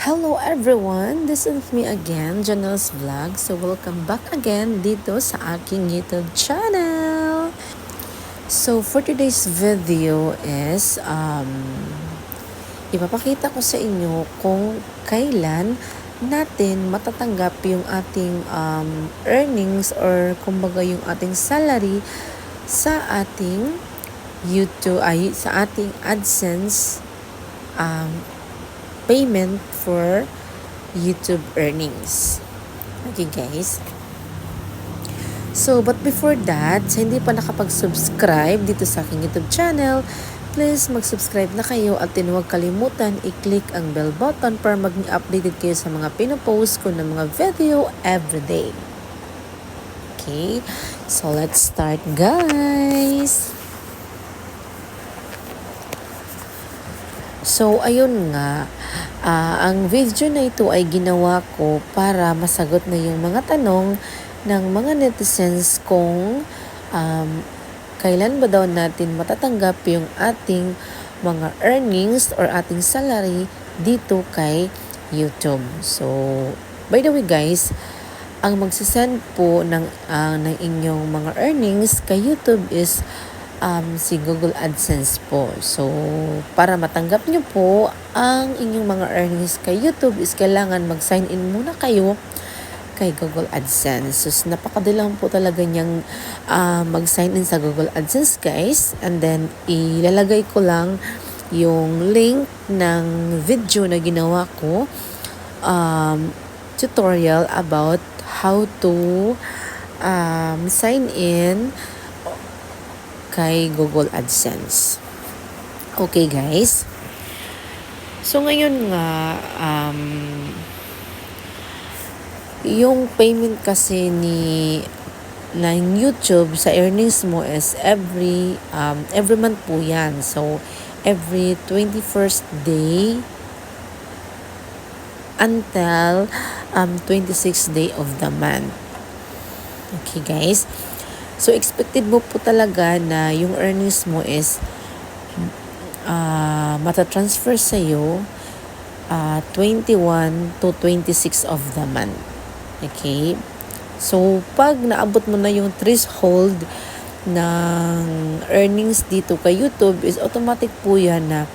Hello everyone! This is me again, Janelle's Vlog. So welcome back again dito sa aking YouTube channel. So for today's video is ipapakita ko sa inyo kung kailan natin matatanggap yung ating earnings or kumbaga yung ating salary sa ating YouTube sa ating AdSense payment for YouTube earnings. Okay guys. So, but before that, sa hindi pa nakapag-subscribe dito sa aking YouTube channel, please mag-subscribe na kayo at huwag kalimutan i-click ang bell button para maging updated kayo sa mga pinopost ko ng mga video everyday. Okay, so let's start guys! So, ayun nga, ang video na ito ay ginawa ko para masagot na yung mga tanong ng mga netizens kung kailan ba daw natin matatanggap yung ating mga earnings or ating salary dito kay YouTube. So, by the way guys, ang magsisend po ng inyong mga earnings kay YouTube is si Google AdSense po. So, para matanggap nyo po ang inyong mga earnings kay YouTube is kailangan mag-sign in muna kayo kay Google AdSense. So, napakadali lang po talaga niyang mag-sign in sa Google AdSense guys. And then, ilalagay ko lang yung link ng video na ginawa ko tutorial about how to sign in kay Google AdSense. Okay guys. So ngayon nga yung payment kasi ng YouTube sa earnings mo is every month po yan. So every 21st day until 26th day of the month. Okay guys. So, expected mo po talaga na yung earnings mo is matatransfer sa'yo 21 to 26 of the month. Okay? So, pag naabot mo na yung threshold ng earnings dito kay YouTube is automatic po yan na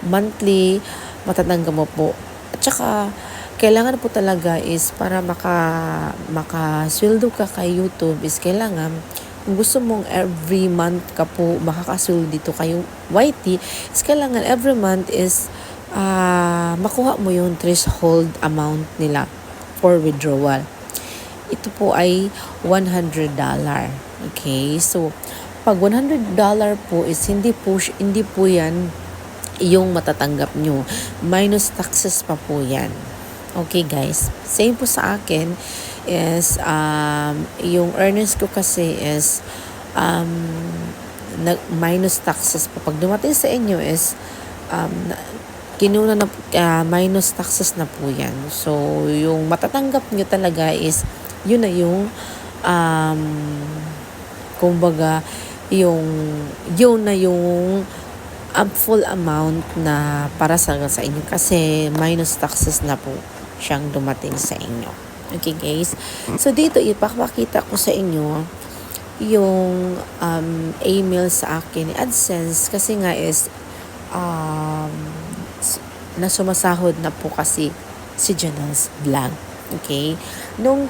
monthly matatanggap mo po. At saka, kailangan po talaga is para makasweldo ka kay YouTube is kailangan kung gusto mong every month ka po makakasweldo dito kay YT is kailangan every month is makuha mo yung threshold amount nila for withdrawal. Ito po ay $100. Okay? So, pag $100 po is hindi po yan yung matatanggap nyo. Minus taxes pa po yan. Okay guys, same po sa akin is yung earnings ko kasi is minus taxes po. Pag dumating sa inyo is kinuna na minus taxes na po yan. So yung matatanggap nyo talaga is yun na yung kumbaga yun na yung full amount na para sa inyo kasi minus taxes na po siyang dumating sa inyo. Okay guys? So dito ipapakita ko sa inyo yung email sa akin ni AdSense kasi nga is na sumasahod na po kasi si Janelle's Vlog. Okay? Nung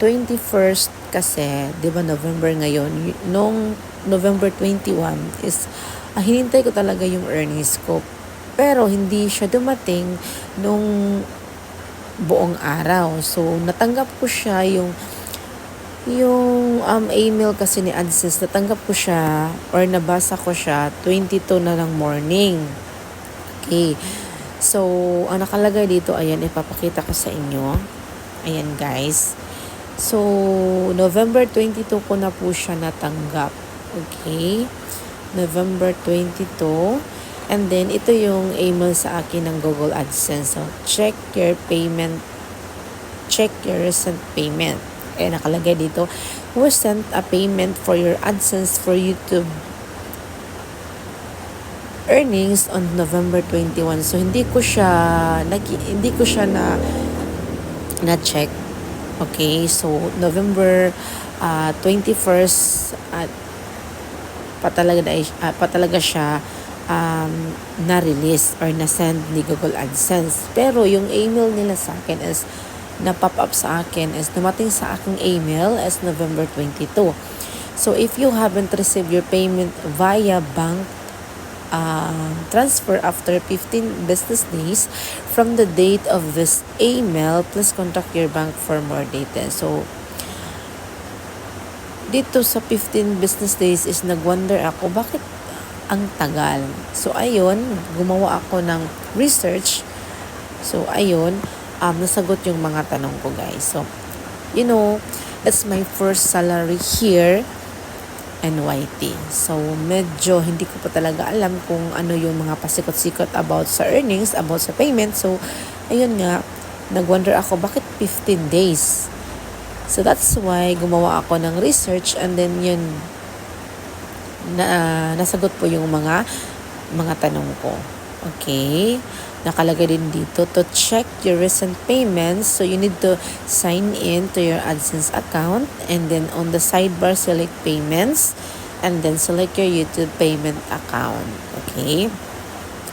21st kasi, di ba November ngayon, nung November 21 is hinintay ko talaga yung earnings ko. Pero hindi siya dumating nung buong araw. So, natanggap ko siya yung email kasi ni AdSense, natanggap ko siya or nabasa ko siya 22 na ng morning. Okay. So, ang nakalagay dito, ayan, ipapakita ko sa inyo. Ayan guys. So, November 22 ko na po siya natanggap. Okay. November 22. And then, ito yung email sa akin ng Google AdSense. So, check your recent payment. Eh, nakalagay dito, we sent a payment for your AdSense for YouTube earnings on November 21. So hindi ko siya na check. Okay, so November 21st pa talaga siya na-release or na-send ni Google AdSense. Pero yung email nila sa akin is na-pop up sa akin is dumating sa aking email as November 22. So if you haven't received your payment via bank transfer after 15 business days from the date of this email, please contact your bank for more details. So dito sa 15 business days is nag-wonder ako bakit ang tagal. So ayun, gumawa ako ng research. So ayun, nasagot yung mga tanong ko, guys. So it's my first salary here NYT. So medyo hindi ko pa talaga alam kung ano yung mga pasikot-sikot about sa earnings, about sa payment. So ayun nga, nag-wonder ako bakit 15 days. So that's why gumawa ako ng research and then yun nasagot po yung mga tanong ko. Okay? Nakalagay din dito to check your recent payments. So you need to sign in to your AdSense account and then on the sidebar select payments and then select your YouTube payment account. Okay?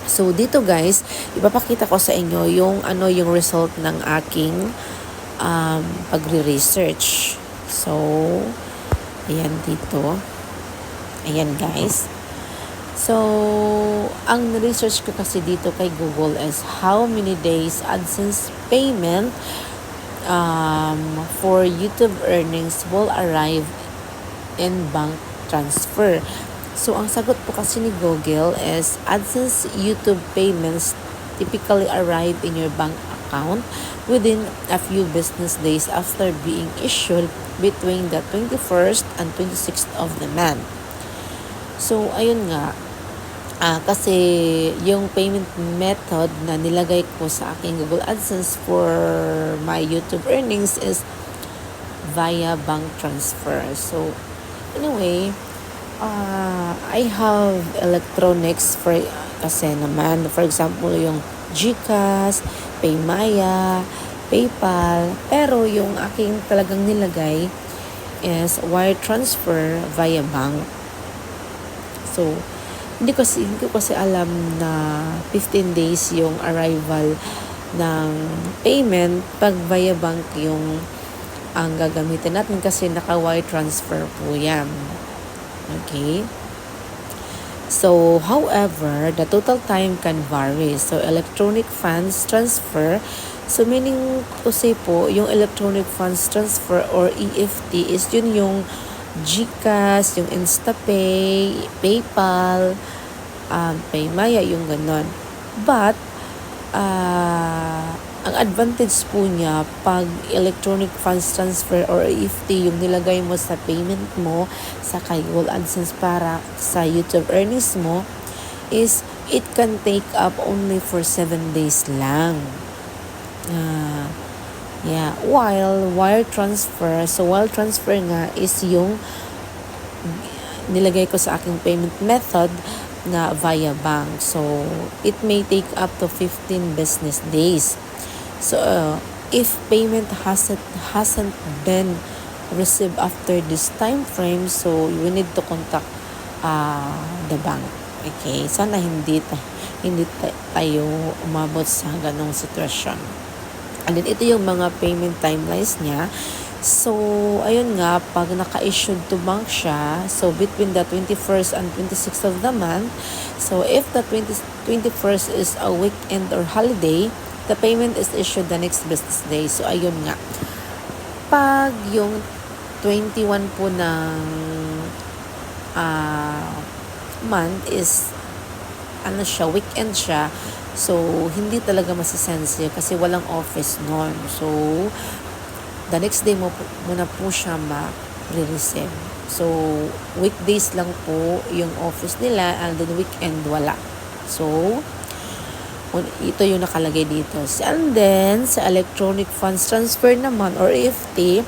So dito, guys, ipapakita ko sa inyo yung result ng aking pagre-research. So ayan dito. Ayan, guys. So, ang research ko kasi dito kay Google is how many days AdSense payment for YouTube earnings will arrive in bank transfer. So, ang sagot po kasi ni Google is AdSense YouTube payments typically arrive in your bank account within a few business days after being issued between the 21st and 26th of the month. So, ayun nga, kasi yung payment method na nilagay ko sa aking Google AdSense for my YouTube earnings is via bank transfer. So, anyway, I have electronics kasi naman, for example, yung GCash, Paymaya, PayPal, pero yung aking talagang nilagay is wire transfer via bank. So, hindi ko kasi alam na 15 days yung arrival ng payment pag via bank yung ang gagamitin natin kasi naka-wire transfer po yan. Okay? So, however, the total time can vary. So, electronic funds transfer, so meaning to say po, yung electronic funds transfer or EFT is yun yung GCash, yung InstaPay, PayPal, Paymaya, yung ganon. But, ang advantage po niya pag electronic funds transfer or EFT yung nilagay mo sa payment mo sa kay Google AdSense para sa YouTube earnings mo is it can take up only for 7 days lang. While wire transfer, so wire transfer nga is yung nilagay ko sa aking payment method na via bank. So, it may take up to 15 business days. So, if payment hasn't been received after this time frame, so you need to contact the bank. Okay? Sana hindi tayo umabot sa ganong sitwasyon. And then, ito yung mga payment timelines niya. So, ayun nga, pag naka-issued to bank siya, so between the 21st and 26th of the month, so if the 21st is a weekend or holiday, the payment is issued the next business day. So, ayun nga. Pag yung 21 po ng month is, weekend siya. So, hindi talaga masisense kasi walang office noon. So, the next day mo na po siya ma-receive. So, weekdays lang po yung office nila and then weekend wala. So, ito yung nakalagay dito. And then, sa electronic funds transfer naman or EFT,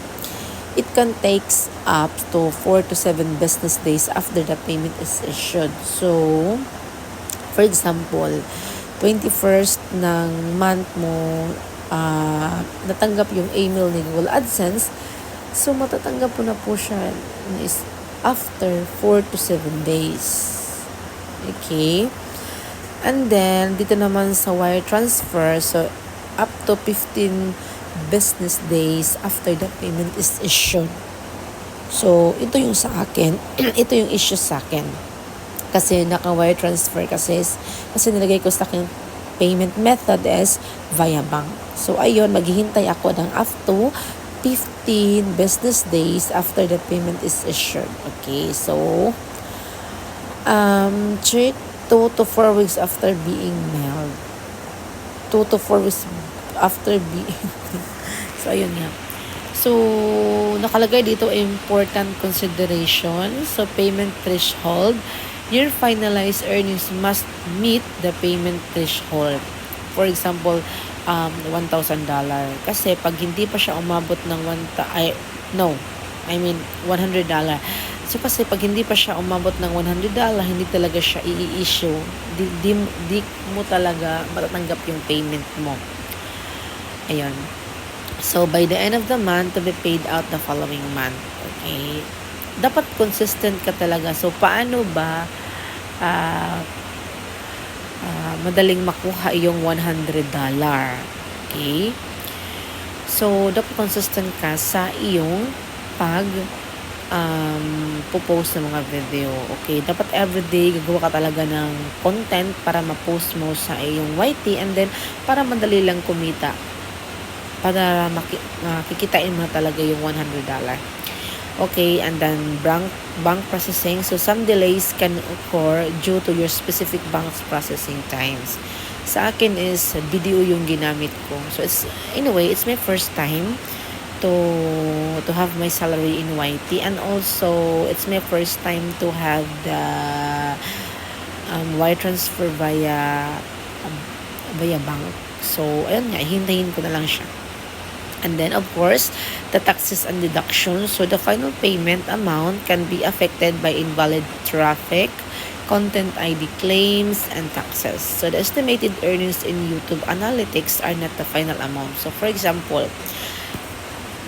it can take up to 4 to 7 business days after the payment is issued. So, For example, 21st ng month mo, natanggap yung email ni Google AdSense, so matatanggap mo na po siya is after 4 to 7 days. Okay? And then, dito naman sa wire transfer, so up to 15 business days after the payment is issued. So, ito yung sa akin. Ito yung issue sa akin. Kasi naka-wire transfer kasi nilagay ko sa aking payment method is via bank. So, ayun, maghihintay ako ng up to 15 business days after the payment is issued. Okay, so, check 2 to 4 weeks after being mailed. 2 to 4 weeks after being so ayun nga, so nakalagay dito important consideration. So payment threshold, your finalized earnings must meet the payment threshold. For example, $1,000, kasi pag hindi pa siya umabot ng $100. So kasi pag hindi pa siya umabot ng $100, hindi talaga siya i-issue. Di mo talaga matatanggap yung payment mo. Ayun. So by the end of the month, to be paid out the following month. Okay? Dapat consistent ka talaga. So paano ba madaling makuha yung $100? Okay? So dapat consistent ka sa iyong popost ng mga video. Okay, dapat everyday gagawa ka talaga ng content para ma-post mo sa iyong YT, and then para madali lang kumita. Para makikitain mo na talaga yung $100. Okay, and then bank processing. So some delays can occur due to your specific bank's processing times. Sa akin is video yung ginamit ko. So it's my first time to have my salary in YT, and also it's my first time to have the wire transfer via bank. So ayun nga, hintayin ko na lang siya. And then of course, the taxes and deductions. So the final payment amount can be affected by invalid traffic, content ID claims, and taxes. So the estimated earnings in YouTube Analytics are not the final amount. So for example,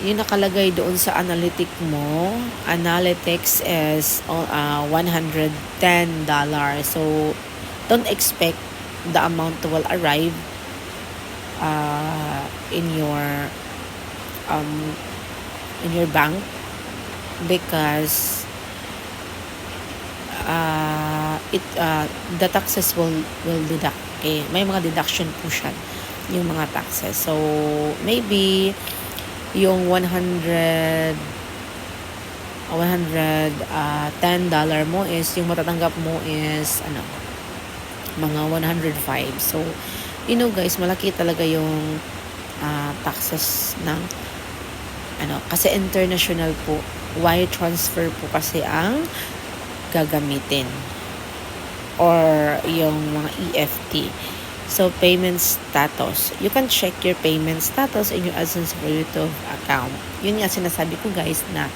yung nakalagay doon sa analytics is $110. So don't expect the amount will arrive in your bank, because the taxes will deduct. Okay, may mga deduction po siya, yung mga taxes. So maybe yung $110 mo is, yung matatanggap mo is mga 105. So guys, malaki talaga yung taxes ng kasi international po, wire transfer po kasi ang gagamitin, or yung mga EFT. So, payment status. You can check your payment status in your AdSense for YouTube account. Yun nga sinasabi ko guys, na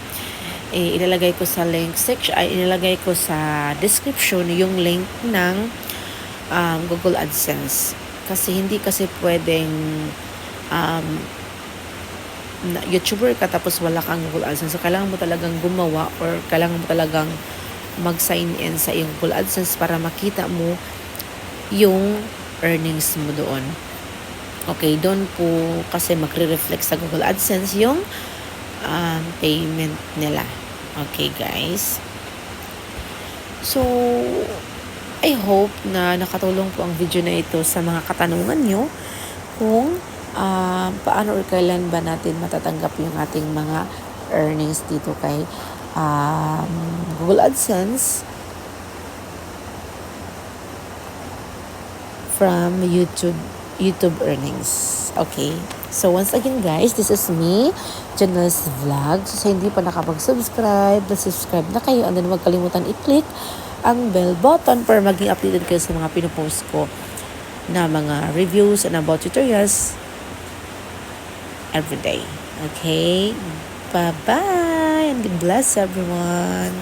ilalagay ko sa link section, ilalagay ko sa description yung link ng Google AdSense. Kasi hindi kasi pwedeng YouTuber ka tapos wala kang Google AdSense. So, kailangan mo talagang gumawa, or kailangan mo talagang mag-sign in sa iyong Google AdSense para makita mo yung earnings mo doon. Okay, doon po kasi magre-reflect sa Google AdSense yung payment nila. Okay, guys. So, I hope na nakatulong po ang video na ito sa mga katanungan nyo kung paano or kailan ba natin matatanggap yung ating mga earnings dito kay Google AdSense from YouTube earnings. Okay. So once again guys, this is me, Janelle's Vlog. So sa hindi pa nakapag-subscribe, subscribe na kayo, and then huwag kalimutan i-click ang bell button para maging updated kayo sa mga pinupost ko na mga reviews and about tutorials every day. Okay? Bye-bye and God bless everyone.